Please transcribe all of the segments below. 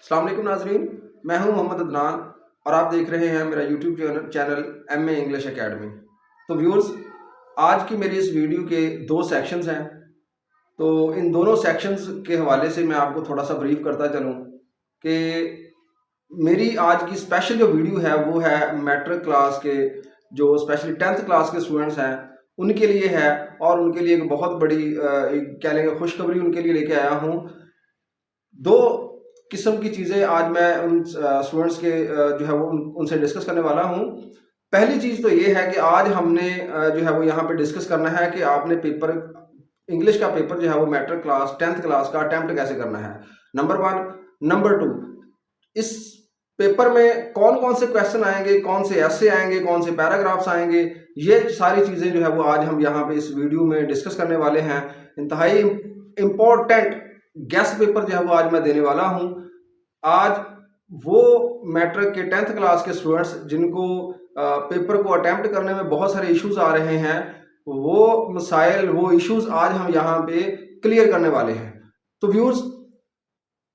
अस्सलाम वालेकुम नाज़रीन, मैं हूं मोहम्मद अदनान और आप देख रहे हैं मेरा YouTube channel MA English academy. तो व्यूअर्स, आज की मेरी इस वीडियो के दो सेक्शंस हैं। तो इन दोनों सेक्शंस के हवाले से मैं आपको थोड़ा सा ब्रीफ करता चलूं कि मेरी आज की स्पेशल जो वीडियो है वो है मैट्रिक क्लास के, जो स्पेशली 10th क्लास के स्टूडेंट्स हैं उनके लिए है। और उनके लिए एक बहुत बड़ी कह लेंगे खुशखबरी उनके लिए लेके आया हूँ। दो किस्म की चीज़ें आज मैं उन स्टूडेंट्स के जो है वो उनसे डिस्कस करने वाला हूँ। पहली चीज़ तो ये है कि आज हमने जो है वो यहाँ पे डिस्कस करना है कि आपने पेपर इंग्लिश का पेपर जो है वो मैट्रिक क्लास 10th क्लास का अटेम्प्ट कैसे करना है, नंबर 1। नंबर 2, इस पेपर में कौन कौन से क्वेश्चन आएंगे, कौन से ऐसे आएंगे, कौन से पैराग्राफ्स आएंगे, ये सारी चीज़ें जो है वो आज हम यहाँ पे इस वीडियो में डिस्कस करने वाले हैं। इंतहाई इम्पोर्टेंट गेस्ट पेपर जो है वो आज मैं देने वाला हूँ। आज वो मैट्रिक के 10th क्लास के स्टूडेंट्स जिनको पेपर को अटेम्प्ट करने में बहुत सारे इश्यूज आ रहे हैं, वो मसाइल, वो इश्यूज आज हम यहाँ पे क्लियर करने वाले हैं। तो व्यूअर्स,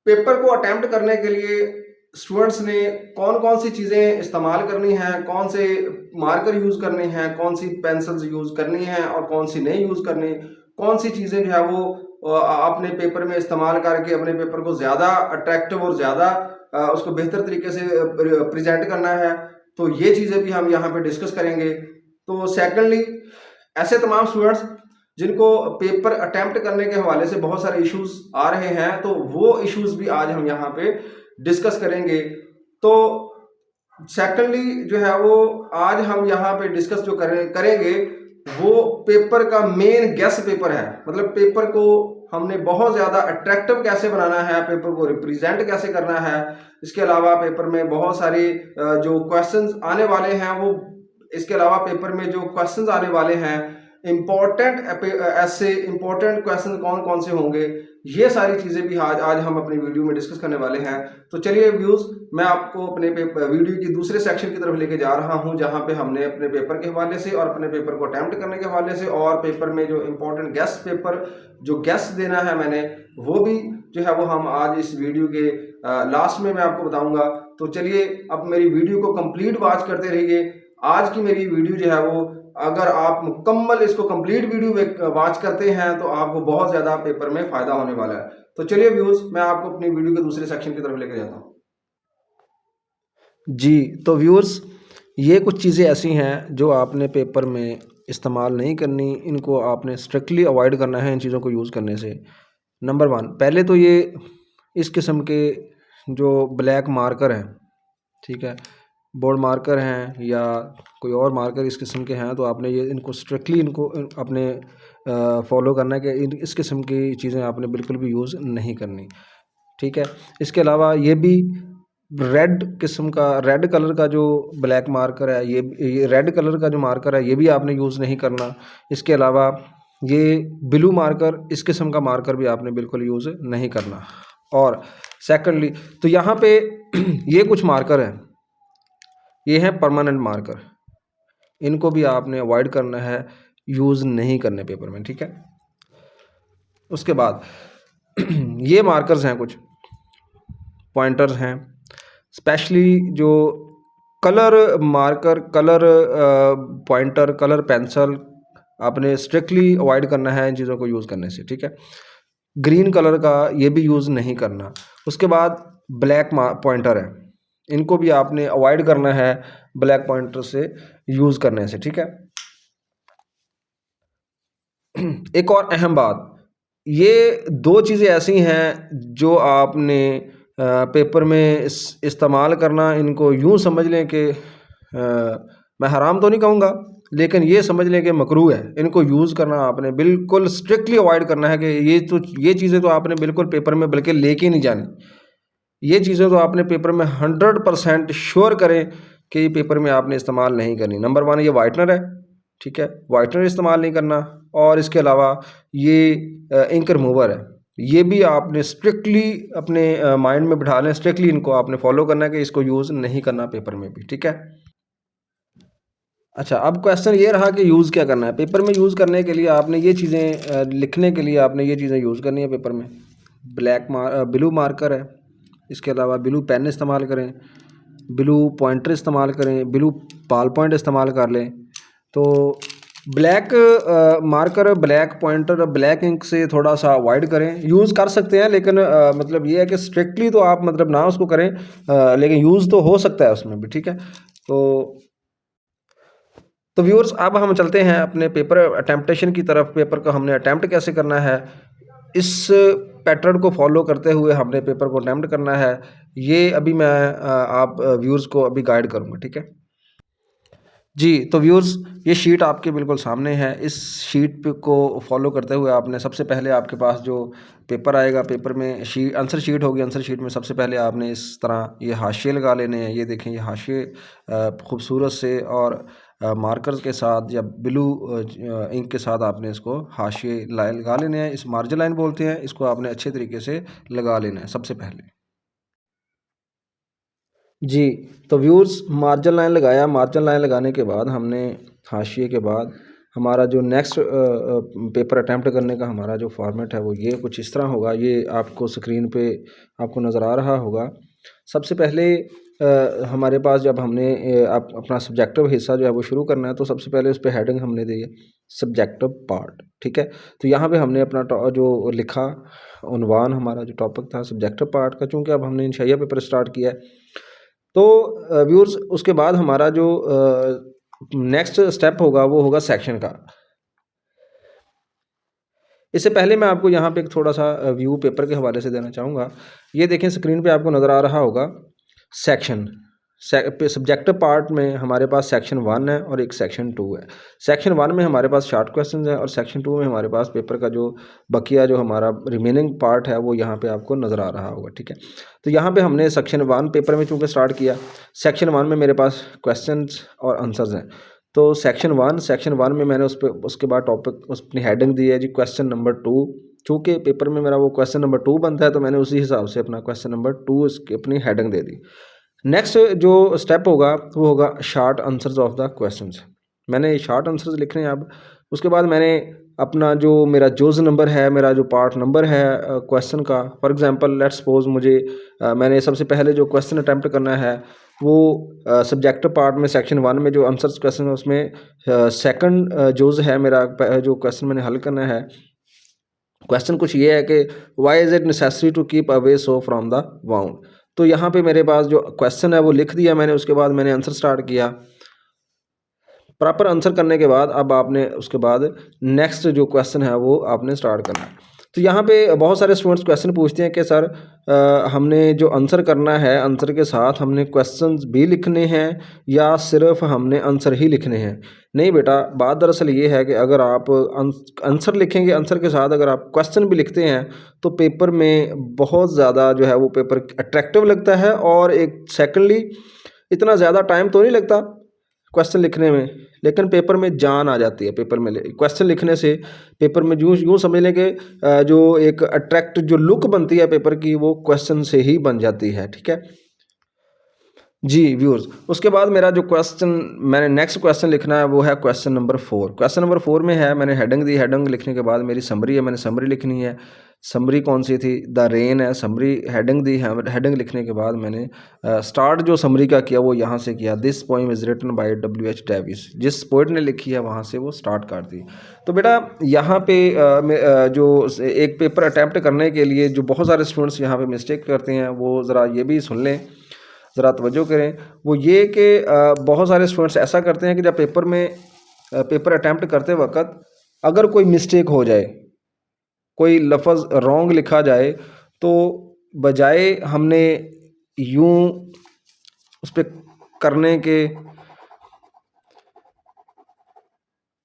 पेपर को अटेम्प्ट करने के लिए स्टूडेंट्स ने कौन कौन सी चीज़ें इस्तेमाल करनी हैं, कौन से मार्कर यूज़ करने हैं, कौन सी पेंसिल्स यूज़ करनी हैं और कौन सी नहीं यूज़ करनी, कौन सी चीज़ें जो है वो अपने पेपर में इस्तेमाल करके अपने पेपर को ज़्यादा अट्रैक्टिव और ज़्यादा उसको बेहतर तरीके से प्रेजेंट करना है। तो ये चीज़ें भी हम यहाँ पे डिस्कस करेंगे। तो सेकेंडली, ऐसे तमाम स्टूडेंट्स जिनको पेपर अटेम्प्ट करने के हवाले से बहुत सारे इश्यूज आ रहे हैं, तो वो इश्यूज भी आज हम यहाँ पे डिस्कस करेंगे। तो सेकेंडली जो है वो आज हम यहाँ पे डिस्कस जो करेंगे वो पेपर का मेन गेस पेपर है। मतलब पेपर को हमने बहुत ज़्यादा अट्रैक्टिव कैसे बनाना है, पेपर को रिप्रेजेंट कैसे करना है। इसके अलावा पेपर में बहुत सारे जो क्वेश्चंस आने वाले हैं वो, इसके अलावा पेपर में जो क्वेश्चंस आने वाले हैं, इम्पोर्टेंट ऐसे इम्पोर्टेंट क्वेश्चन कौन कौन से होंगे, ये सारी चीज़ें भी आज हम अपनी वीडियो में डिस्कस करने वाले हैं। तो चलिए व्यूज़, मैं आपको अपने वीडियो की दूसरे सेक्शन की तरफ लेके जा रहा हूं, जहां पे हमने अपने पेपर के हवाले से और अपने पेपर को अटेम्प्ट करने के हवाले से और पेपर में जो इम्पोर्टेंट गेस्ट पेपर जो गेस्ट देना है मैंने, वो भी जो है वो हम आज इस वीडियो के लास्ट में मैं आपको बताऊंगा। तो चलिए अब मेरी वीडियो को कंप्लीट वॉच करते रहिए। आज की मेरी वीडियो जो है वो, अगर आप मुकम्मल इसको कंप्लीट वीडियो वॉच करते हैं तो आपको बहुत ज़्यादा पेपर में फ़ायदा होने वाला है। तो चलिए व्यूज़, मैं आपको अपनी वीडियो के दूसरे सेक्शन की तरफ लेकर जाता हूँ। जी, तो व्यूअर्स, ये कुछ चीज़ें ऐसी हैं जो आपने पेपर में इस्तेमाल नहीं करनी, इनको आपने स्ट्रिक्टली अवॉइड करना है इन चीज़ों को यूज़ करने से। नंबर 1, पहले तो ये इस किस्म के जो ब्लैक मार्कर हैं, ठीक है, बोर्ड मार्कर हैं या कोई और मार्कर इस किस्म के हैं, तो आपने ये इनको स्ट्रिक्टली इनको अपने फॉलो करना है कि इस किस्म की चीज़ें आपने बिल्कुल भी यूज़ नहीं करनी, ठीक है। इसके अलावा ये भी रेड किस्म का, रेड कलर का जो ब्लैक मार्कर है, ये रेड कलर का जो मार्कर है ये भी आपने यूज़ नहीं करना। इसके अलावा ये ब्लू मार्कर, इस किस्म का मार्कर भी आपने बिल्कुल यूज़ नहीं करना। और सेकंडली, तो यहाँ पे ये कुछ मार्कर हैं, ये हैं परमानेंट मार्कर, इनको भी आपने अवॉइड करना है, यूज़ नहीं करने पेपर में, ठीक है। उसके बाद ये मार्कर्स हैं, कुछ पॉइंटर्स हैं, स्पेशली जो colour marker, colour pointer, colour pencil आपने स्ट्रिक्टली अवॉइड करना है इन चीज़ों को यूज़ करने से, ठीक है। ग्रीन कलर का ये भी यूज़ नहीं करना। उसके बाद ब्लैक पॉइंटर है, इनको भी आपने अवॉइड करना है ब्लैक पॉइंटर से यूज़ करने से, ठीक है। एक और अहम बात, ये दो चीज़ें ऐसी हैं जो आपने पेपर में इस्तेमाल करना, इनको यूँ समझ लें कि मैं हराम तो नहीं कहूँगा, लेकिन ये समझ लें कि मकरूह है। इनको यूज़ करना आपने बिल्कुल स्ट्रिक्टली अवॉइड करना है कि ये चीज़ें तो आपने बिल्कुल पेपर में बल्कि लेके ही नहीं जानी। ये चीज़ें तो आपने पेपर में 100% श्योर करें कि ये पेपर में आपने इस्तेमाल नहीं करनी। नंबर 1 ये वाइटनर है, ठीक है, वाइटनर इस्तेमाल नहीं करना। और इसके अलावा ये इंक रिमूवर है, ये भी आपने स्ट्रिक्टली अपने माइंड में बिठा लें, स्ट्रिक्टली इनको आपने फॉलो करना है कि इसको यूज़ नहीं करना पेपर में भी, ठीक है। अच्छा, अब क्वेश्चन ये रहा कि यूज़ क्या करना है पेपर में। यूज़ करने के लिए आपने ये चीज़ें लिखने के लिए आपने ये चीज़ें यूज़ करनी है पेपर में। ब्लू मार्कर है, इसके अलावा ब्लू पेन इस्तेमाल करें, ब्लू पॉइंटर इस्तेमाल करें, ब्लू बॉल पॉइंट इस्तेमाल कर लें। तो black marker, black pointer, black ink से थोड़ा सा अवॉइड करें। यूज़ कर सकते हैं लेकिन मतलब ये है कि स्ट्रिक्टली तो आप मतलब ना उसको करें, लेकिन यूज़ तो हो सकता है उसमें भी, ठीक है। तो व्यूअर्स अब हम चलते हैं अपने पेपर अटेम्प्टेशन की तरफ। पेपर को हमने अटैम्प्ट कैसे करना है, इस पैटर्न को फॉलो करते हुए हमने पेपर को अटैम्प्ट करना है, ये अभी मैं आप व्यूअर्स को अभी गाइड करूँगा, ठीक है जी। तो व्यूअर्स ये शीट आपके बिल्कुल सामने है। इस शीट पे को फॉलो करते हुए आपने सबसे पहले आपके पास जो पेपर आएगा, पेपर में आंसर शीट होगी। आंसर शीट में सबसे पहले आपने इस तरह ये हाशिए लगा लेने हैं। ये देखें, ये हाशिए खूबसूरत से और मार्कर्स के साथ या ब्लू इंक के साथ आपने इसको हाशिए लाइन लगा लेने हैं। इस मार्जिन लाइन बोलते हैं, इसको आपने अच्छे तरीके से लगा लेना है सबसे पहले जी। तो व्यूअर्स मार्जिन लाइन लगाया। मार्जिन लाइन लगाने के बाद हमने हाशिए के बाद हमारा जो नेक्स्ट पेपर अटैम्प्ट करने का हमारा जो फॉर्मेट है वो ये कुछ इस तरह होगा। ये आपको स्क्रीन पे आपको नज़र आ रहा होगा। सबसे पहले हमारे पास जब हमने अपना सब्जेक्टिव हिस्सा जो है वो शुरू करना है, तो सबसे पहले उस पर हेडिंग हमने दी है सब्जेक्टिव पार्ट, ठीक है। तो यहाँ पे हमने अपना जो लिखा उन्वान, हमारा जो टॉपिक था सब्जेक्टिव पार्ट का, चूँकि अब हमने इंशाइया पेपर स्टार्ट किया है। तो व्यूअर्स उसके बाद हमारा जो नेक्स्ट स्टेप होगा वो होगा सेक्शन का। इससे पहले मैं आपको यहाँ पे एक थोड़ा सा व्यू पेपर के हवाले से देना चाहूँगा। ये देखें स्क्रीन पे आपको नज़र आ रहा होगा सेक्शन। सब्जेक्टिव पार्ट में हमारे पास सेक्शन 1 है और एक सेक्शन 2 है। सेक्शन 1 में हमारे पास शॉर्ट क्वेश्चंस हैं और सेक्शन 2 में हमारे पास पेपर का जो बकिया जो हमारा रिमेनिंग पार्ट है वो यहाँ पे आपको नज़र आ रहा होगा, ठीक है। तो यहाँ पे हमने सेक्शन 1 पेपर में चूँकि स्टार्ट किया, सेक्शन 1 में मेरे पास क्वेश्चंस और आंसर्स हैं। तो सेक्शन 1 में मैंने उसके बाद टॉपिक अपनी हेडिंग दी है जी क्वेश्चन नंबर 2। चूँकि पेपर में मेरा वो क्वेश्चन नंबर 2 बनता है, तो मैंने उसी हिसाब से अपना क्वेश्चन नंबर 2 इसकी अपनी हेडिंग दे दी। नेक्स्ट जो स्टेप होगा वो होगा short answers of the questions. मैंने शॉर्ट आंसर्स लिखने हैं अब। उसके बाद मैंने अपना जो मेरा जोज़ नंबर है, मेरा जो पार्ट नंबर है क्वेश्चन का, फॉर एग्जांपल लेट्स सपोज मुझे मैंने सबसे पहले जो क्वेश्चन अटैम्प्ट करना है वो सब्जेक्टिव पार्ट में सेक्शन 1 में जो आंसर्स क्वेश्चन है उसमें सेकंड जोज़ है मेरा, जो क्वेश्चन मैंने हल करना है। क्वेश्चन कुछ ये है कि why is it necessary to keep away so from the wound. तो यहाँ पे मेरे पास जो क्वेश्चन है वो लिख दिया मैंने। उसके बाद मैंने आंसर स्टार्ट किया। प्रॉपर आंसर करने के बाद अब आपने उसके बाद नेक्स्ट जो क्वेश्चन है वो आपने स्टार्ट करना है। तो यहाँ पे बहुत सारे स्टूडेंट्स क्वेश्चन पूछते हैं कि सर हमने जो आंसर करना है, आंसर के साथ हमने क्वेश्चंस भी लिखने हैं या सिर्फ हमने आंसर ही लिखने हैं। नहीं बेटा, बात दरअसल ये है कि अगर आप आंसर लिखेंगे, आंसर के साथ अगर आप क्वेश्चन भी लिखते हैं तो पेपर में बहुत ज़्यादा जो है वो पेपर अट्रैक्टिव लगता है। और एक सेकेंडली इतना ज़्यादा टाइम तो नहीं लगता क्वेश्चन लिखने में, लेकिन पेपर में जान आ जाती है। पेपर में क्वेश्चन लिखने से पेपर में यूँ समझ लें कि जो एक अट्रैक्ट जो लुक बनती है पेपर की वो क्वेश्चन से ही बन जाती है, ठीक है जी व्यूअर्स। उसके बाद मेरा जो क्वेश्चन मैंने नेक्स्ट क्वेश्चन लिखना है वो है क्वेश्चन नंबर 4। क्वेश्चन नंबर 4 में है, मैंने हेडिंग दी। हेडिंग लिखने के बाद मेरी समरी है, मैंने समरी लिखनी है। समरी कौन सी थी? द रेन है। समरी हेडिंग दी है। हेडिंग लिखने के बाद मैंने स्टार्ट जो समरी का किया वो यहाँ से किया, this poem is written by W.H. Davies. जिस पोइट ने लिखी है वहाँ से वो स्टार्ट कर दी। तो बेटा यहाँ पे जो एक पेपर अटैम्प्ट करने के लिए जो बहुत सारे स्टूडेंट्स यहाँ पे मिस्टेक करते हैं वो ज़रा ये भी सुन लें, ज़रा तवज्जो करें। वो ये कि बहुत सारे स्टूडेंट्स ऐसा करते हैं कि जब पेपर में पेपर अटैम्प्ट करते वक्त अगर कोई मिस्टेक हो जाए, कोई लफ्ज़ रॉन्ग लिखा जाए, तो बजाय हमने यूं उस पर करने के,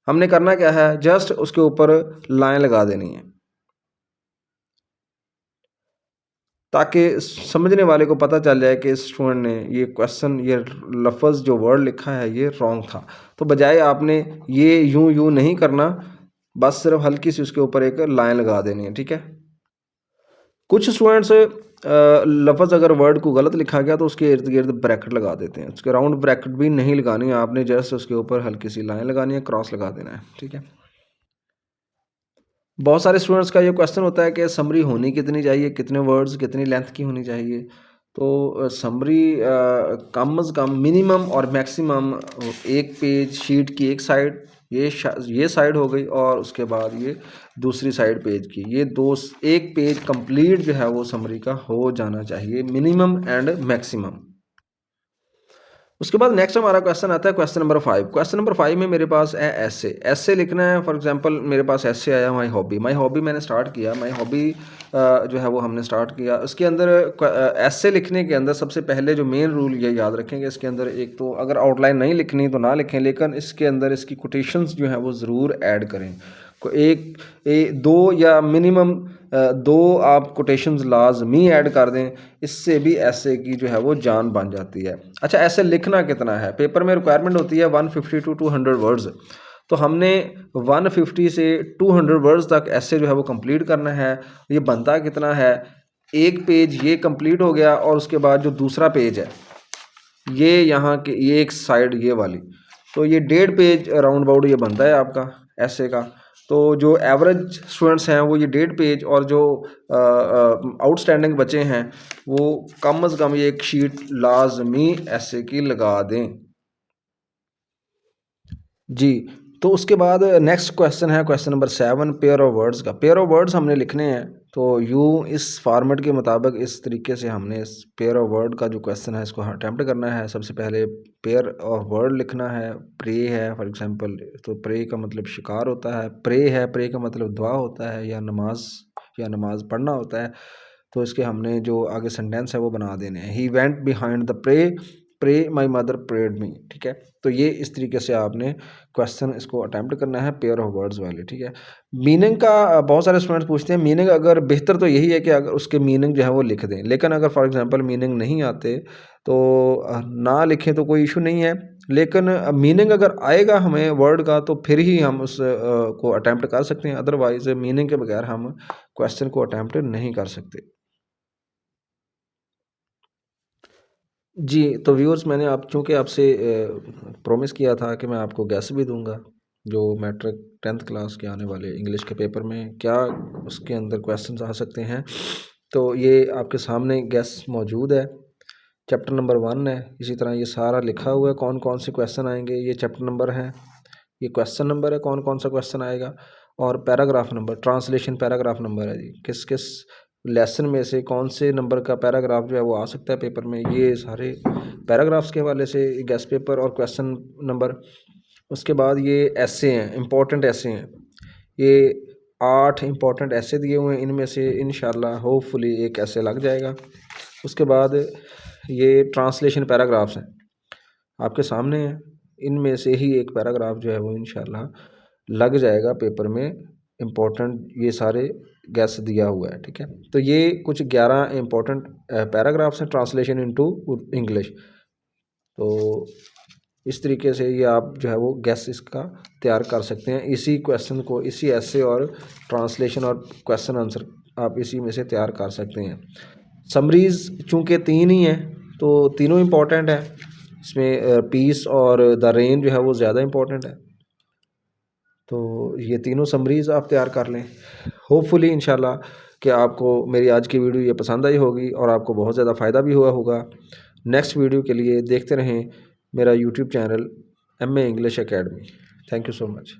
हमने करना क्या है, जस्ट उसके ऊपर लाइन लगा देनी है ताकि समझने वाले को पता चल जाए कि स्टूडेंट ने ये क्वेश्चन, ये लफ्ज़ जो वर्ड लिखा है ये रॉन्ग था। तो बजाय आपने ये यूं नहीं करना, बस सिर्फ हल्की सी उसके ऊपर एक लाइन लगा देनी है, ठीक है। कुछ स्टूडेंट्स लफ्ज़ अगर वर्ड को गलत लिखा गया तो उसके इर्द गिर्द ब्रैकेट लगा देते हैं। उसके राउंड ब्रैकेट भी नहीं लगानी है आपने, जस्ट उसके ऊपर हल्की सी लाइन लगानी है, क्रॉस लगा देना है, ठीक है। बहुत सारे स्टूडेंट्स का ये क्वेश्चन होता है कि समरी होनी कितनी चाहिए, कितने वर्ड्स, कितनी लेंथ की होनी चाहिए। तो समरी कम अज़ कम मिनिमम और मैक्सिमम एक पेज शीट की एक साइड, ये साइड हो गई, और उसके बाद ये दूसरी साइड पेज की, ये एक पेज कंप्लीट जो है वो समरी का हो जाना चाहिए, मिनिमम एंड मैक्सिमम। उसके बाद नेक्स्ट हमारा क्वेश्चन आता है क्वेश्चन नंबर 5। क्वेश्चन नंबर 5 में मेरे पास है ऐसे लिखना है। फॉर एग्जांपल मेरे पास ऐसे आया माय हॉबी मैंने स्टार्ट किया, माय हॉबी जो है वो हमने स्टार्ट किया। उसके अंदर ऐसे लिखने के अंदर सबसे पहले जो मेन रूल ये याद रखेंगे, इसके अंदर एक तो अगर आउटलाइन नहीं लिखनी तो ना लिखें, लेकिन इसके अंदर इसकी कोटेशंस जो है वो ज़रूर ऐड करें। दो या मिनिमम दो आप कोटेशंस लाजमी ऐड कर दें, इससे भी ऐसे की जो है वो जान बन जाती है। अच्छा, ऐसे लिखना कितना है? पेपर में रिक्वायरमेंट होती है 150 टू 200 वर्ड्स, तो हमने 150 से 200 वर्ड्स तक ऐसे जो है वो कंप्लीट करना है। ये बनता कितना है? एक पेज ये कंप्लीट हो गया, और उसके बाद जो दूसरा पेज है ये यहाँ के ये एक साइड ये वाली, तो ये 1.5 पेज राउंड अबाउट ये बनता है आपका ऐसे का। तो जो एवरेज स्टूडेंट्स हैं वो ये 1.5 पेज, और जो आउटस्टैंडिंग बच्चे हैं वो कम अज़ कम ये एक शीट लाजमी ऐसे की लगा दें जी। तो उसके बाद नेक्स्ट क्वेश्चन है question number 7, pair of words का। पेयर ऑफ वर्ड्स हमने लिखने हैं, तो यूँ इस फॉर्मेट के मुताबिक इस तरीके से हमने इस पेयर ऑफ वर्ड का जो क्वेश्चन है इसको अटैम्प्ट करना है। सबसे पहले पेयर ऑफ वर्ड लिखना है। प्रे है फॉर एग्जांपल, तो प्रे का मतलब शिकार होता है, प्रे का मतलब दुआ होता है, या नमाज पढ़ना होता है। तो इसके हमने जो आगे सेंटेंस है वो बना देने हैं। He went behind the pray my mother prayed me, ठीक है। तो ये इस तरीके से आपने क्वेश्चन इसको अटैम्प्ट करना है पेयर ऑफ वर्ड्स वाले, ठीक है। मीनिंग का बहुत सारे स्टूडेंट्स पूछते हैं, मीनिंग अगर बेहतर तो यही है कि अगर उसके मीनिंग जो है वो लिख दें, लेकिन अगर फॉर एग्जांपल मीनिंग नहीं आते तो ना लिखें तो कोई इशू नहीं है, लेकिन मीनिंग अगर आएगा हमें वर्ड का तो फिर ही हम उस को अटैम्प्ट कर सकते हैं, अदरवाइज मीनिंग के बगैर हम क्वेश्चन को अटैम्प्ट नहीं कर सकते जी। तो व्यूअर्स, मैंने चूँकि आपसे प्रॉमिस किया था कि मैं आपको गैस भी दूंगा, जो मैट्रिक 10th क्लास के आने वाले इंग्लिश के पेपर में क्या उसके अंदर क्वेश्चंस आ सकते हैं। तो ये आपके सामने गैस मौजूद है। चैप्टर नंबर 1 है, इसी तरह ये सारा लिखा हुआ है कौन कौन से क्वेश्चन आएंगे। ये चैप्टर नंबर है, ये क्वेश्चन नंबर है कौन कौन सा क्वेश्चन आएगा, और paragraph number, translation paragraph number है जी, किस किस लेसन में से कौन से नंबर का पैराग्राफ जो है वो आ सकता है पेपर में। ये सारे पैराग्राफ्स के हवाले से गैस पेपर और क्वेश्चन नंबर। उसके बाद ये ऐसे हैं, इम्पोर्टेंट ऐसे हैं, ये 8 इम्पोर्टेंट ऐसे दिए हुए हैं, इनमें से इंशाल्लाह होपफुली एक ऐसे लग जाएगा। उसके बाद ये ट्रांसलेशन पैराग्राफ्स हैं आपके सामने हैं, इनमें से ही एक पैराग्राफ जो है वो इंशाल्लाह लग जाएगा पेपर में। इम्पोर्टेंट ये सारे गैस दिया हुआ है, ठीक है। तो ये कुछ 11 इम्पोर्टेंट पैराग्राफ्स हैं, ट्रांसलेशन इनटू इंग्लिश। तो इस तरीके से ये आप जो है वो गैस इसका तैयार कर सकते हैं। इसी क्वेश्चन को, इसी ऐसे और ट्रांसलेशन और क्वेश्चन आंसर आप इसी में से तैयार कर सकते हैं। समरीज़ चूँकि 3 ही हैं तो तीनों इम्पोर्टेंट हैं, इसमें पीस और द रेन जो है वो ज़्यादा इम्पोर्टेंट है। तो ये तीनों समरीज़ आप तैयार कर लें। होपफुली इंशाल्लाह कि आपको मेरी आज की वीडियो ये पसंद आई होगी और आपको बहुत ज़्यादा फ़ायदा भी हुआ होगा। नेक्स्ट वीडियो के लिए देखते रहें मेरा YouTube channel MA English academy. Thank you so much.